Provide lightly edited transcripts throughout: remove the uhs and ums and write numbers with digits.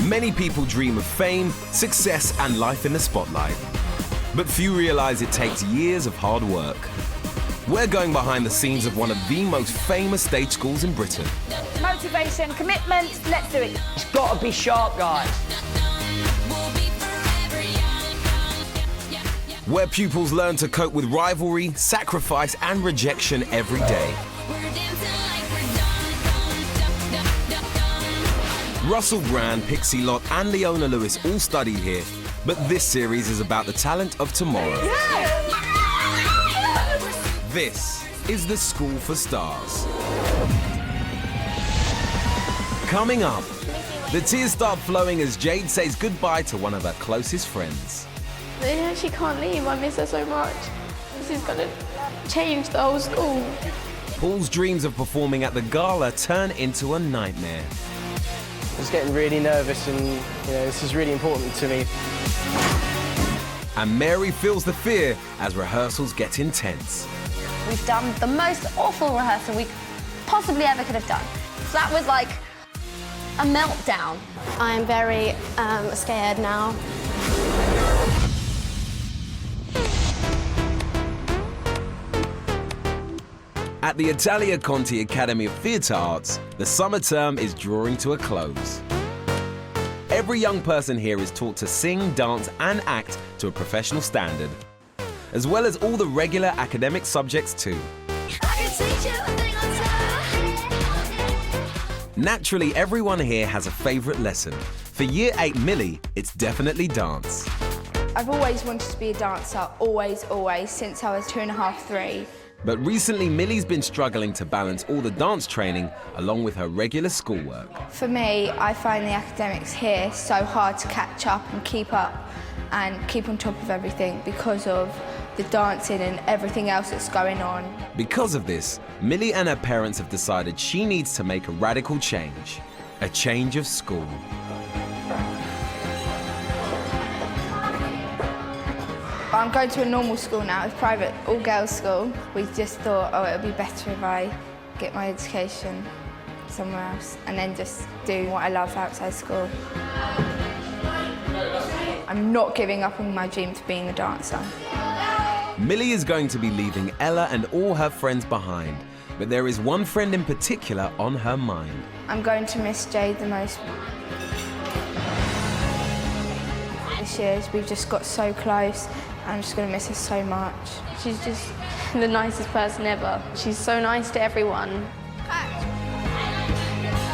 Many people dream of fame, success, and life in the spotlight. But few realize it takes years of hard work. We're going behind the scenes of one of the most famous stage schools in Britain. Motivation, commitment, let's do it. It's got to be sharp, guys. Where pupils learn to cope with rivalry, sacrifice, and rejection every day. Russell Brand, Pixie Lott, and Leona Lewis all studied here, but this series is about the talent of tomorrow. This is the School for Stars. Coming up, the tears start flowing as Jade says goodbye to one of her closest friends. She can't leave, I miss her so much. This is gonna change the whole school. Paul's dreams of performing at the gala turn into a nightmare. I was getting really nervous and, this is really important to me. And Mary feels the fear as rehearsals get intense. We've done the most awful rehearsal we possibly ever could have done. So that was like a meltdown. I'm very scared now. At the Italia Conti Academy of Theatre Arts, the summer term is drawing to a close. Every young person here is taught to sing, dance, and act to a professional standard, as well as all the regular academic subjects too. Naturally, everyone here has a favourite lesson. For Year 8 Millie, it's definitely dance. I've always wanted to be a dancer, always, since I was 2.5, 3. But recently, Millie's been struggling to balance all the dance training along with her regular schoolwork. For me, I find the academics here so hard to catch up and keep up and keep on top of everything because of the dancing and everything else that's going on. Because of this, Millie and her parents have decided she needs to make a radical change. A change of school. I'm going to a normal school now, it's private, all-girls school. We just thought, it would be better if I get my education somewhere else and then just do what I love outside school. I'm not giving up on my dream of being a dancer. Millie is going to be leaving Ella and all her friends behind, but there is one friend in particular on her mind. I'm going to miss Jade the most. This year, we've just got so close. I'm just going to miss her so much. She's just the nicest person ever. She's so nice to everyone.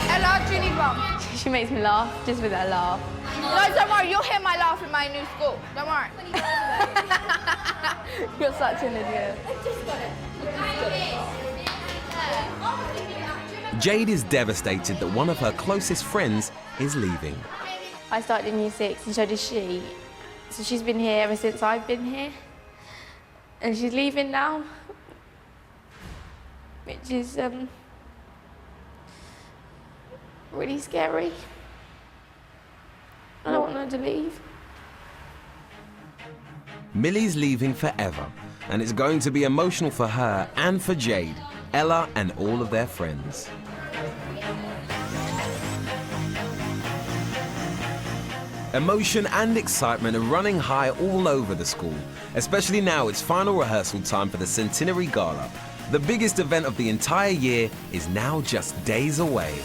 Ella, do you need one? She makes me laugh just with her laugh. No, don't worry, you'll hear my laugh in my new school. Don't worry. You're such an idiot. Jade is devastated that one of her closest friends is leaving. I started in Year 6 and so did she. So she's been here ever since I've been here. And she's leaving now. Which is really scary. I don't want her to leave. Millie's leaving forever, and it's going to be emotional for her and for Jade, Ella and all of their friends. Emotion and excitement are running high all over the school, especially now it's final rehearsal time for the Centenary Gala. The biggest event of the entire year is now just days away.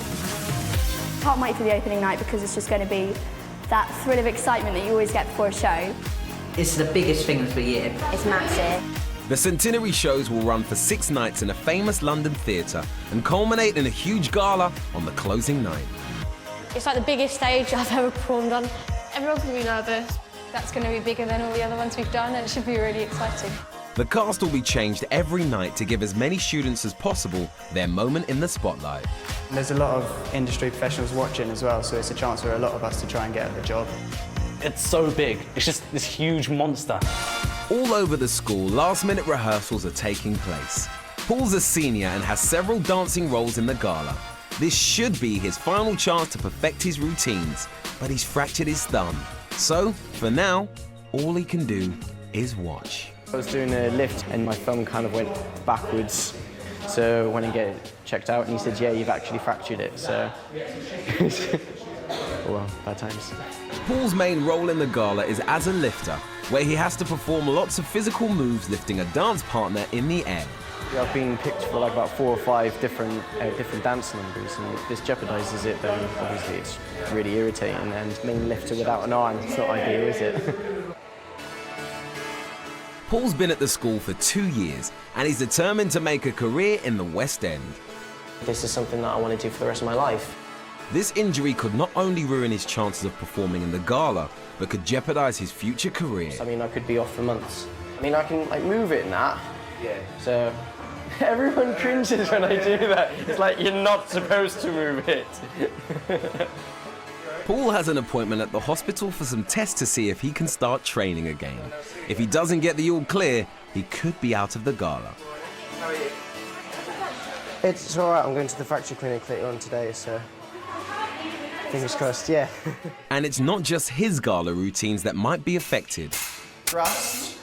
Can't wait for the opening night because it's just going to be that thrill of excitement that you always get before a show. It's the biggest thing of the year. It's massive. The Centenary shows will run for 6 nights in a famous London theatre and culminate in a huge gala on the closing night. It's like the biggest stage I've ever performed on. Everyone's going to be nervous. That's going to be bigger than all the other ones we've done, and it should be really exciting. The cast will be changed every night to give as many students as possible their moment in the spotlight. There's a lot of industry professionals watching as well, so it's a chance for a lot of us to try and get a job. It's so big. It's just this huge monster. All over the school, last-minute rehearsals are taking place. Paul's a senior and has several dancing roles in the gala. This should be his final chance to perfect his routines, but he's fractured his thumb. So, for now, all he can do is watch. I was doing a lift and my thumb kind of went backwards. So when I get it checked out and he said, yeah, you've actually fractured it. So well, bad times. Paul's main role in the gala is as a lifter, where he has to perform lots of physical moves lifting a dance partner in the air. Yeah, I've been picked for like about 4 or 5 different dance numbers, and if this jeopardises it, then obviously it's really irritating. And main lifter without an arm, it's not ideal, is it? Paul's been at the school for 2 years, and he's determined to make a career in the West End. This is something that I want to do for the rest of my life. This injury could not only ruin his chances of performing in the gala, but could jeopardise his future career. I mean, I could be off for months. I mean, I can like move it and that. Yeah. So everyone cringes when I do that. It's like, you're not supposed to move it. Paul has an appointment at the hospital for some tests to see if he can start training again. If he doesn't get the all clear, he could be out of the gala. How are you? It's all right. I'm going to the fracture clinic later on today, so fingers crossed, yeah. And it's not just his gala routines that might be affected. Thrust.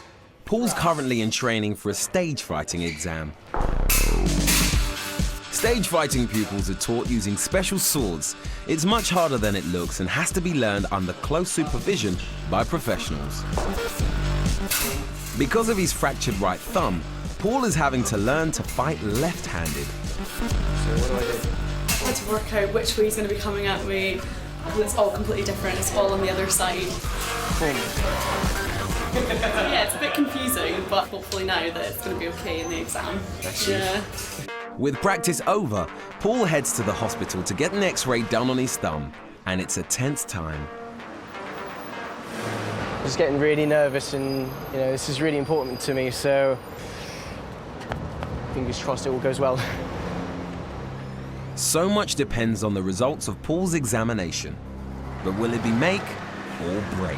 Paul's currently in training for a stage fighting exam. Stage fighting pupils are taught using special swords. It's much harder than it looks and has to be learned under close supervision by professionals. Because of his fractured right thumb, Paul is having to learn to fight left-handed. So what do I do? I had to work out which way he's going to be coming at me. It's all completely different. It's all on the other side. Yeah, it's a bit confusing, but hopefully now that it's going to be okay in the exam. Yeah. With practice over, Paul heads to the hospital to get an X-ray done on his thumb, and it's a tense time. Just getting really nervous, and this is really important to me, so fingers crossed it all goes well. So much depends on the results of Paul's examination. But will it be make or break?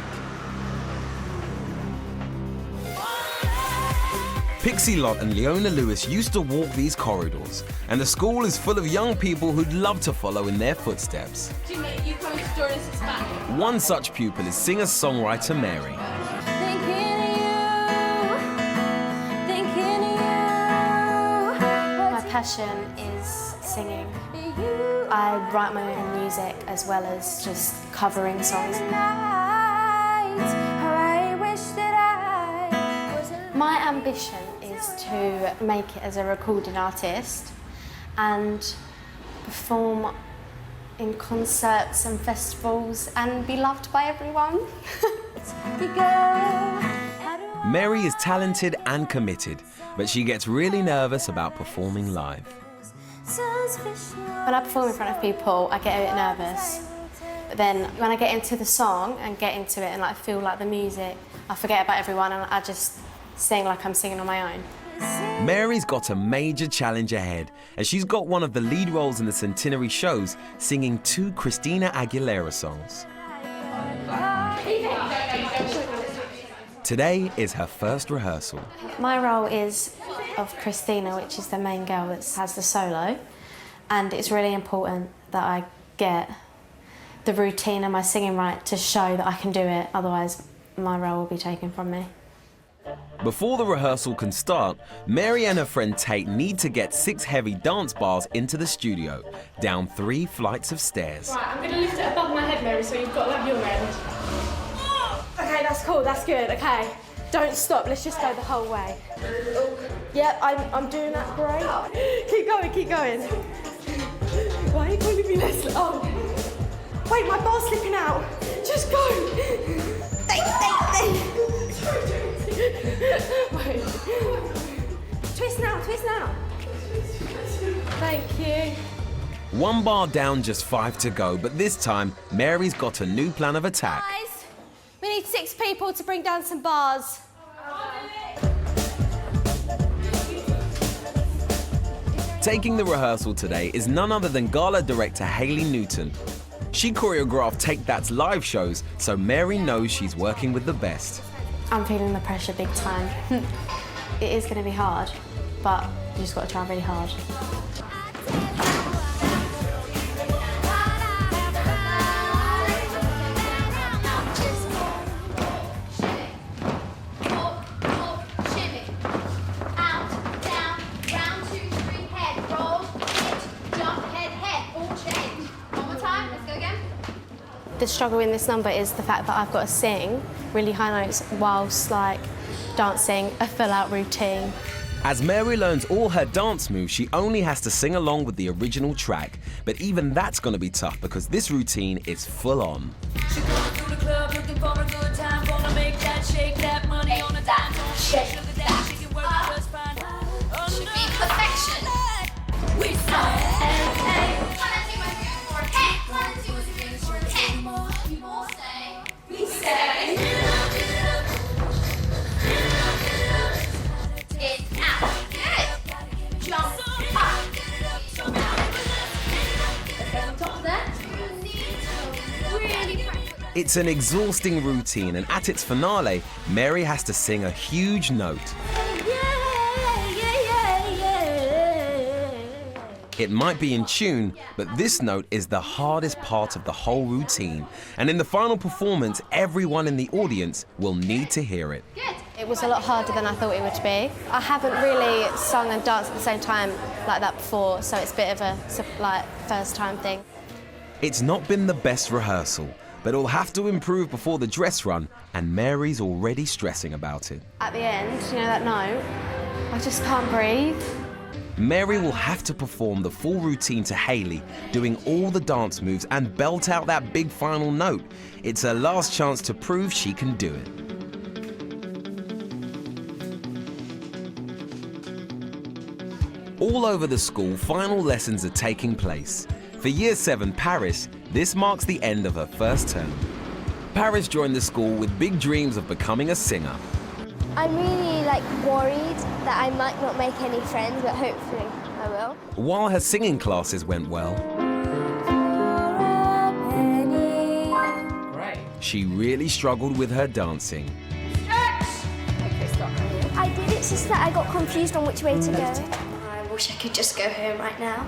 Pixie Lott and Leona Lewis used to walk these corridors, and the school is full of young people who'd love to follow in their footsteps. You come to join us at back. One such pupil is singer-songwriter Mary. My passion is singing. I write my own music as well as just covering songs. My ambition is to make it as a recording artist and perform in concerts and festivals and be loved by everyone. Mary is talented and committed, but she gets really nervous about performing live. When I perform in front of people, I get a bit nervous. But then when I get into the song and get into it and feel like the music, I forget about everyone and I just sing like I'm singing on my own. Mary's got a major challenge ahead, as she's got one of the lead roles in the Centenary shows, singing 2 Christina Aguilera songs. Today is her first rehearsal. My role is of Christina, which is the main girl that has the solo, and it's really important that I get the routine and my singing right to show that I can do it, otherwise my role will be taken from me. Before the rehearsal can start, Mary and her friend Tate need to get 6 heavy dance bars into the studio, down 3 flights of stairs. Right, I'm going to lift it above my head, Mary, so you've got to have your end. Okay, that's cool, that's good, okay. Don't stop, let's just go the whole way. Yep, I'm doing that great. Keep going, keep going. Why are you calling me Leslie? Oh. Wait, my bar's slipping out. Just go. Wait. Twist now, twist now. Thank you. 1 bar down, just 5 to go, but this time, Mary's got a new plan of attack. Guys, we need 6 people to bring down some bars. Taking the rehearsal today is none other than gala director Hayley Newton. She choreographed Take That's live shows, so Mary knows she's working with the best. I'm feeling the pressure big time. It is going to be hard, but you just got to try really hard. The struggle in this number is the fact that I've got to sing really high notes whilst like dancing a full-out routine. As Mary learns all her dance moves, she only has to sing along with the original track. But even that's going to be tough because this routine is full on. It's an exhausting routine, and at its finale, Mary has to sing a huge note. It might be in tune, but this note is the hardest part of the whole routine. And in the final performance, everyone in the audience will need to hear it. It was a lot harder than I thought it would be. I haven't really sung and danced at the same time like that before, so it's a bit of a first time thing. It's not been the best rehearsal, but it'll have to improve before the dress run, and Mary's already stressing about it. At the end, you know that note? I just can't breathe. Mary will have to perform the full routine to Hayley, doing all the dance moves and belt out that big final note. It's her last chance to prove she can do it. All over the school, final lessons are taking place. For Year 7 Paris, this marks the end of her first term. Paris joined the school with big dreams of becoming a singer. I'm really worried that I might not make any friends, but hopefully I will. While her singing classes went well, she really struggled with her dancing. I did, it's just that I got confused on which way to go. I wish I could just go home right now.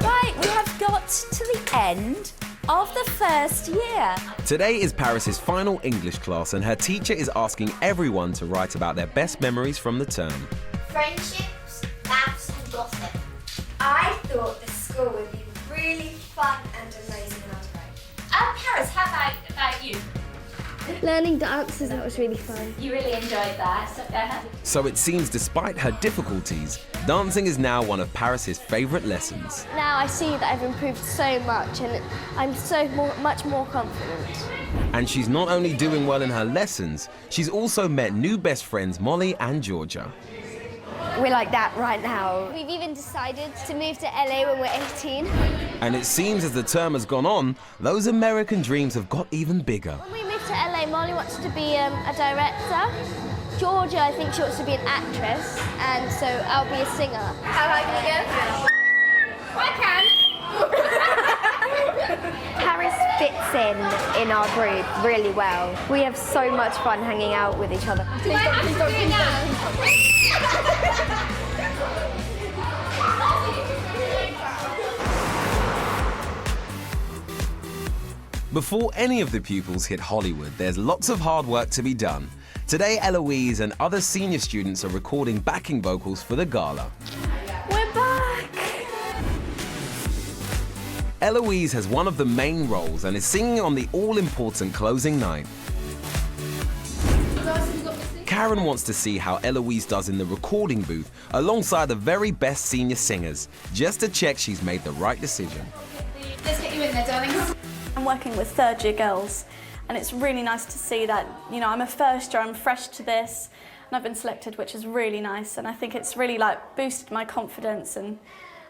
Right, we have got to the end of the first year. Today is Paris's final English class, and her teacher is asking everyone to write about their best memories from the term. Friendships, laughs and gossip. I thought the school would be really fun and amazing when I was great. Paris, how about you? Learning dances, that was really fun. You really enjoyed that. So it seems despite her difficulties, dancing is now one of Paris's favourite lessons. Now I see that I've improved so much and I'm much more confident. And she's not only doing well in her lessons, she's also met new best friends Molly and Georgia. We're like that right now. We've even decided to move to LA when we're 18. And it seems as the term has gone on, those American dreams have got even bigger. When we moved to LA, Molly wants to be a director. Georgia, I think she wants to be an actress, and so I'll be a singer. How am I going to go? I can. Paris fits in our group really well. We have so much fun hanging out with each other. Please don't. Before any of the pupils hit Hollywood, there's lots of hard work to be done. Today, Eloise and other senior students are recording backing vocals for the gala. We're back! Eloise has one of the main roles and is singing on the all-important closing night. Karen wants to see how Eloise does in the recording booth alongside the very best senior singers, just to check she's made the right decision. Let's get you in there, darling. I'm working with third-year girls, and it's really nice to see that, I'm a first year, I'm fresh to this, and I've been selected, which is really nice, and I think it's really boosted my confidence, and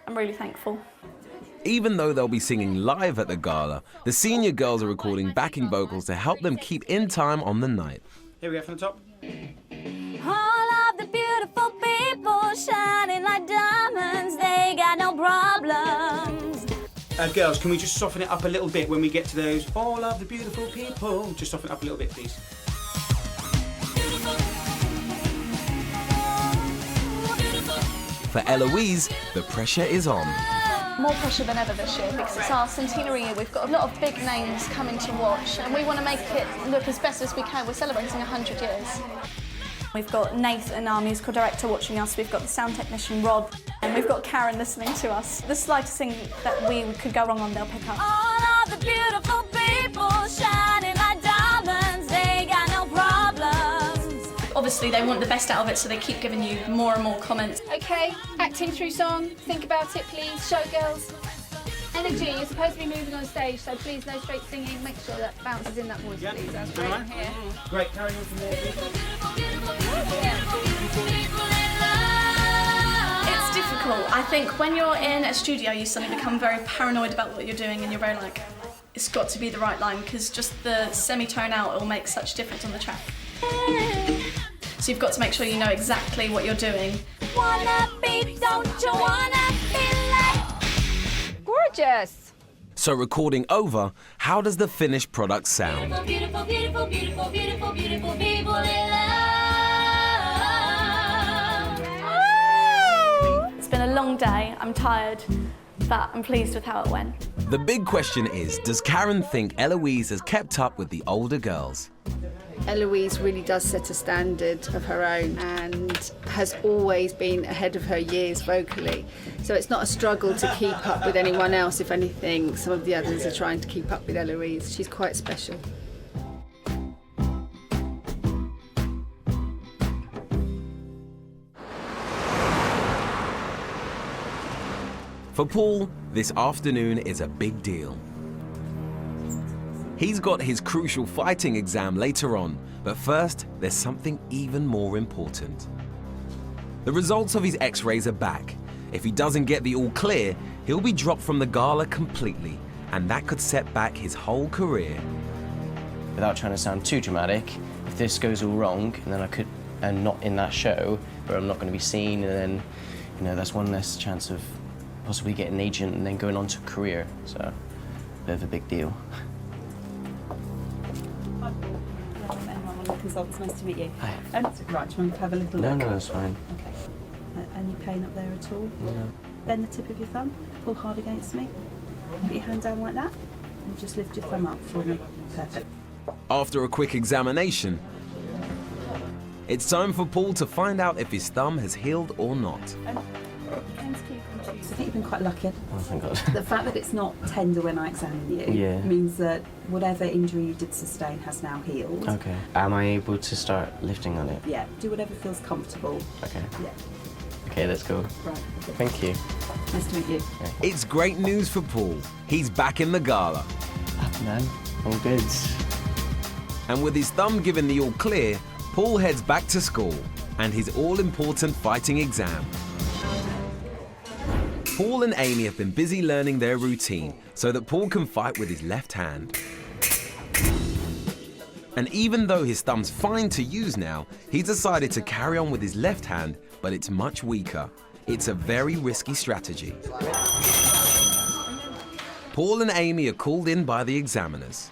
I'm really thankful. Even though they'll be singing live at the gala, the senior girls are recording backing vocals to help them keep in time on the night. Here we go from the top. All of the beautiful people shining like diamonds, they got no problems. Girls, can we just soften it up a little bit when we get to those all of the beautiful people? Just soften it up a little bit, please. For Eloise, the pressure is on. More pressure than ever this year because it's our centenary year. We've got a lot of big names coming to watch and we want to make it look as best as we can. We're celebrating 100 years. We've got Nathan, our musical director, watching us. We've got the sound technician, Rob, and we've got Karen listening to us. The slightest thing that we could go wrong on, they'll pick up. All of the beautiful obviously they want the best out of it, so they keep giving you more and more comments. Okay, acting through song. Think about it, please. Showgirls. Energy. You're supposed to be moving on stage, so please no straight singing. Make sure that bounces in that voice, please. That's great. Right. Here. Great, carry on from there. It's difficult. I think when you're in a studio, you suddenly become very paranoid about what you're doing, and you're very like, it's got to be the right line, because just the semitone out will make such a difference on the track. So you've got to make sure you know exactly what you're doing. Wanna be, don't you wanna be like? Gorgeous. So recording over, how does the finished product sound? Beautiful, beautiful, beautiful, beautiful, beautiful people in love. It's been a long day, I'm tired, but I'm pleased with how it went. The big question is, does Karen think Eloise has kept up with the older girls? Eloise really does set a standard of her own and has always been ahead of her years vocally. So it's not a struggle to keep up with anyone else. If anything, some of the others are trying to keep up with Eloise. She's quite special. For Paul, this afternoon is a big deal. He's got his crucial fighting exam later on, but first, there's something even more important. The results of his x-rays are back. If he doesn't get the all clear, he'll be dropped from the gala completely, and that could set back his whole career. Without trying to sound too dramatic, if this goes all wrong, and then and not in that show, where I'm not going to be seen, and then, that's one less chance of possibly getting an agent and then going on to a career. So, a bit of a big deal. Consultants, nice to meet you. Hi. Right, do you want to have a little look? No, that's fine. Okay. Any pain up there at all? No. Bend the tip of your thumb, pull hard against me. Put your hand down like that, and just lift your thumb up for me. Perfect. After a quick examination, it's time for Paul to find out if his thumb has healed or not. I think you've been quite lucky. Oh, thank God. The fact that it's not tender when I examine you means that whatever injury you did sustain has now healed. Okay. Am I able to start lifting on it? Yeah, do whatever feels comfortable. Okay. Yeah. Okay, let's go. Right. Okay. Thank you. Nice to meet you. Okay. It's great news for Paul. He's back in the gala. Man, all good. And with his thumb given the all clear, Paul heads back to school and his all-important fighting exam. Paul and Amy have been busy learning their routine so that Paul can fight with his left hand. And even though his thumb's fine to use now, he's decided to carry on with his left hand, but it's much weaker. It's a very risky strategy. Paul and Amy are called in by the examiners.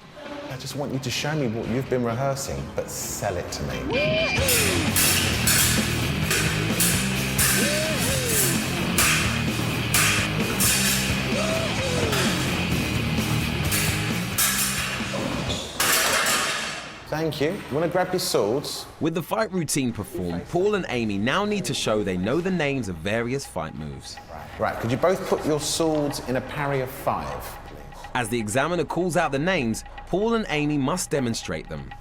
I just want you to show me what you've been rehearsing, but sell it to me. Thank you. Want to grab your swords? With the fight routine performed, Paul and Amy now need to show they know the names of various fight moves. Right, could you both put your swords in a parry of 5, please? As the examiner calls out the names, Paul and Amy must demonstrate them.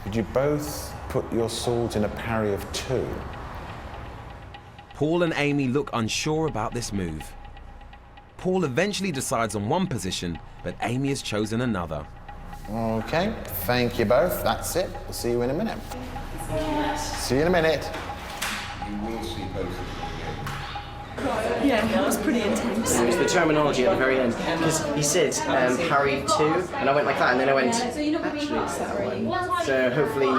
Could you both put your swords in a parry of 2? Paul and Amy look unsure about this move. Paul eventually decides on one position, but Amy has chosen another. Okay, thank you both. That's it. We'll see you in a minute. See you in a minute. You will see both of them. Yeah, that was pretty intense. It was the terminology at the very end, because he said parry 2, and I went like that, and then I went, actually it's that one. So hopefully...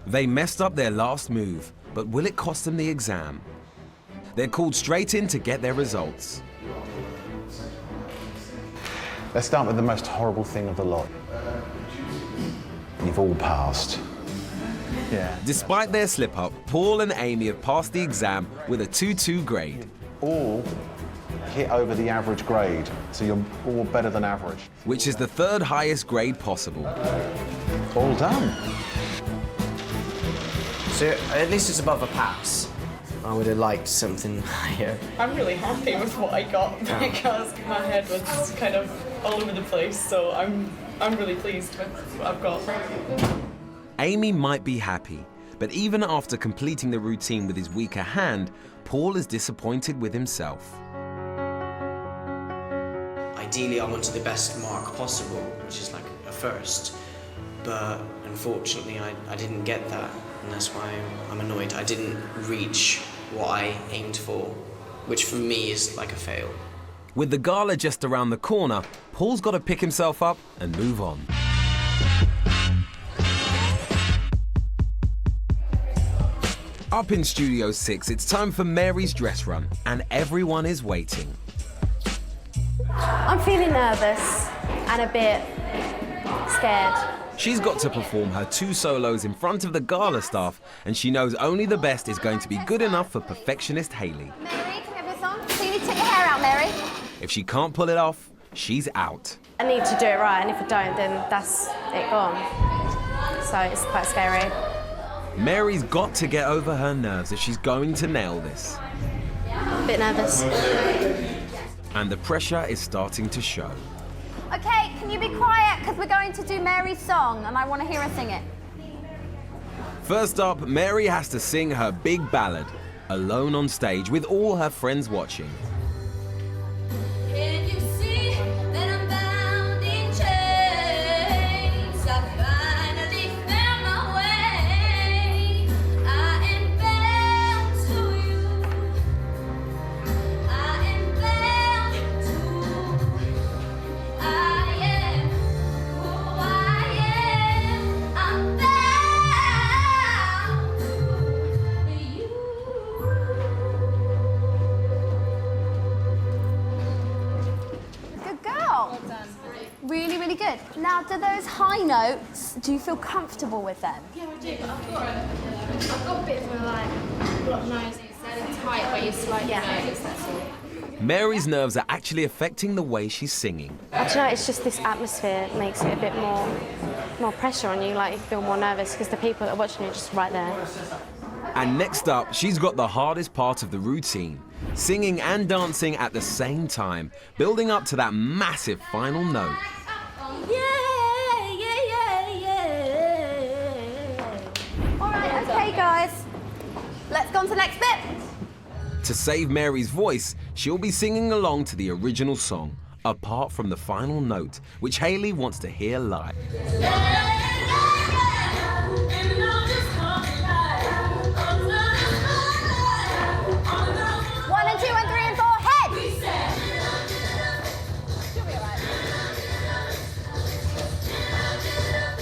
They messed up their last move, but will it cost them the exam? They're called straight in to get their results. Let's start with the most horrible thing of the lot. You've all passed. Yeah. Despite their slip-up, Paul and Amy have passed the exam with a 2-2 grade. All hit over the average grade, so you're all better than average. Which is the 3rd highest grade possible. All done. So at least it's above a pass. I would have liked something higher. I'm really happy with what I got because my head was kind of all over the place, so I'm really pleased with what I've got. Amy might be happy, but even after completing the routine with his weaker hand, Paul is disappointed with himself. Ideally, I wanted the best mark possible, which is like a first, but unfortunately I didn't get that, and that's why I'm annoyed. I didn't reach what I aimed for, which for me is like a fail. With the gala just around the corner, Paul's got to pick himself up and move on. Up in Studio 6, it's time for Mary's dress run, and everyone is waiting. I'm feeling nervous and a bit scared. She's got to perform her 2 solos in front of the gala staff, and she knows only the best is going to be good enough for perfectionist Hayley. Mary, can I have your song? So you need to take your hair out, Mary. If she can't pull it off, she's out. I need to do it right, and if I don't, then that's it gone. So it's quite scary. Mary's got to get over her nerves if she's going to nail this. A bit nervous. And the pressure is starting to show. Okay, can you be quiet? Because we're going to do Mary's song, and I want to hear her sing it. First up, Mary has to sing her big ballad, alone on stage with all her friends watching. Can you see that I'm bound in chains? I finally found my way. I am bound to you. I am bound to. I am who I am. I'm bound to you. Good girl. Well done. Really, really good. Now, do those high notes, do you feel comfortable with them? Yeah, I do, but I've got a bit of a blocked nose. It's tight where you're slightly nervous, that's all. Mary's nerves are actually affecting the way she's singing. I don't know, it's just this atmosphere makes it a bit more pressure on you, like you feel more nervous because the people that are watching you are just right there. And next up, she's got the hardest part of the routine, singing and dancing at the same time, building up to that massive final note. All right, okay, guys. Let's go on to the next bit. To save Mary's voice, she'll be singing along to the original song, apart from the final note, which Hayley wants to hear live. 1 and 2 and 3 and 4, head!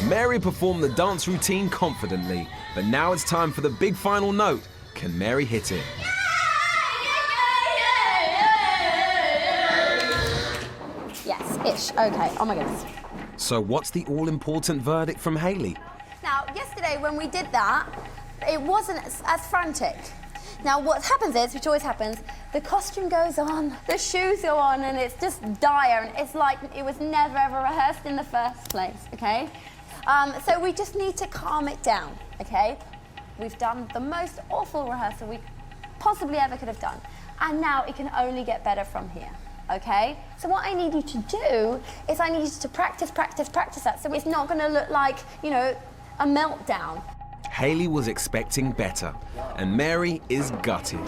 Mary performed the dance routine confidently, but now it's time for the big final note. Can Mary hit it? Yes-ish. Okay. Oh my goodness. So what's the all-important verdict from Hayley? Now, yesterday when we did that, it wasn't as frantic. Now, what happens is, which always happens, the costume goes on, the shoes go on, and it's just dire, and it's like it was never ever rehearsed in the first place, okay? So we just need to calm it down, okay? We've done the most awful rehearsal we possibly ever could have done, and now it can only get better from here, okay? So what I need you to do is I need you to practice that, so it's not gonna look like, you know, a meltdown. Hayley was expecting better, and Mary is gutted.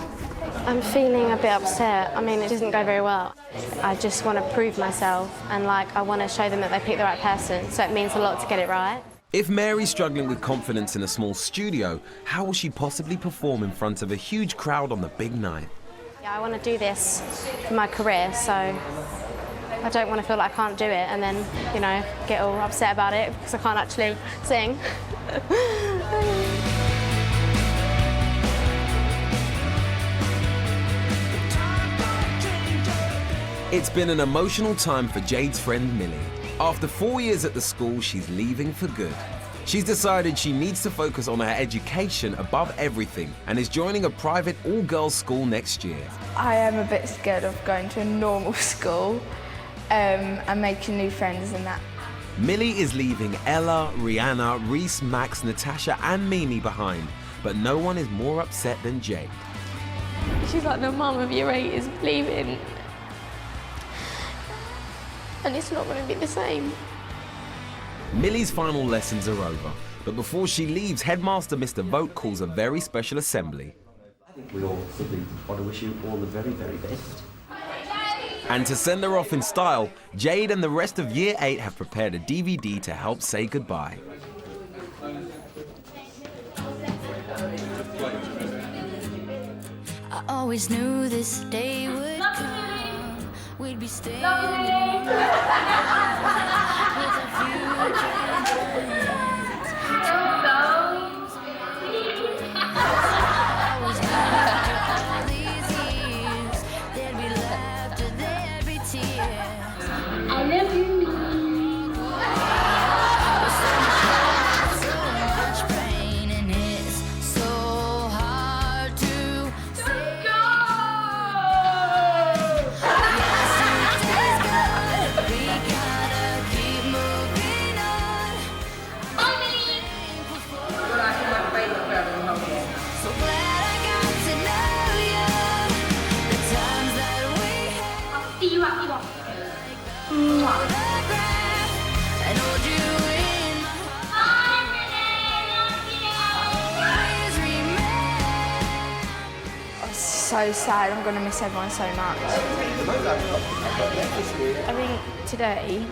I'm feeling a bit upset. I mean, it doesn't go very well. I just want to prove myself, and like I want to show them that they picked the right person, so it means a lot to get it right. If Mary's struggling with confidence in a small studio, how will she possibly perform in front of a huge crowd on the big night? Yeah, I want to do this for my career, so I don't want to feel like I can't do it and then, you know, get all upset about it because I can't actually sing. It's been an emotional time for Jade's friend Millie. After 4 years at the school, she's leaving for good. She's decided she needs to focus on her education above everything and is joining a private all-girls school next year. I am a bit scared of going to a normal school and making new friends and that. Millie is leaving Ella, Rihanna, Reese, Max, Natasha and Mimi behind, but no one is more upset than Jade. She's like, the mum of year 8 is leaving. And it's not going to be the same. Millie's final lessons are over, But before she leaves, Headmaster Mr. Vogt calls a very special assembly. I think we all simply want to wish you all the very, very best. And to send her off in style, Jade and the rest of Year 8 have prepared a DVD to help say goodbye. I always knew this day would come. We'd be standing with a I love you. So sad, I'm going to miss everyone so much. I think today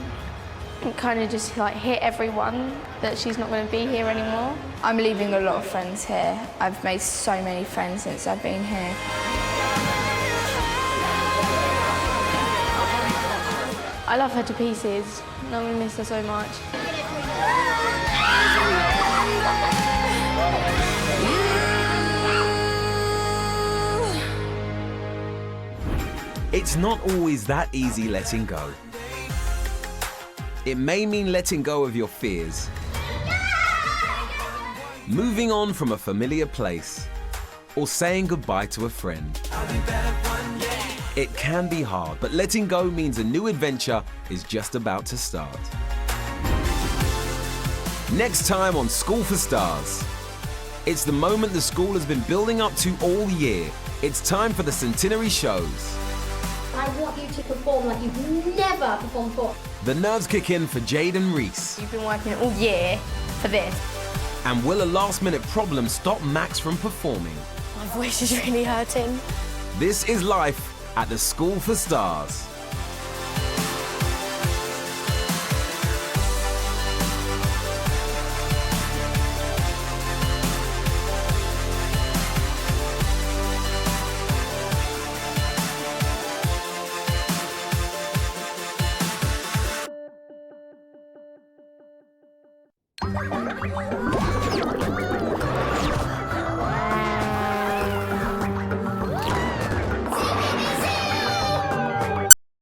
it kind of just like hit everyone that she's not going to be here anymore. I'm leaving a lot of friends here. I've made so many friends since I've been here. I love her to pieces and I'm going to miss her so much. It's not always that easy letting go. It may mean letting go of your fears, moving on from a familiar place, or saying goodbye to a friend. It can be hard, but letting go means a new adventure is just about to start. Next time on School for Stars. It's the moment the school has been building up to all year. It's time for the centenary shows. I want you to perform like you've never performed before. The nerves kick in for Jade and Reese. You've been working all year for this. And will a last-minute problem stop Max from performing? My voice is really hurting. This is life at the School for Stars.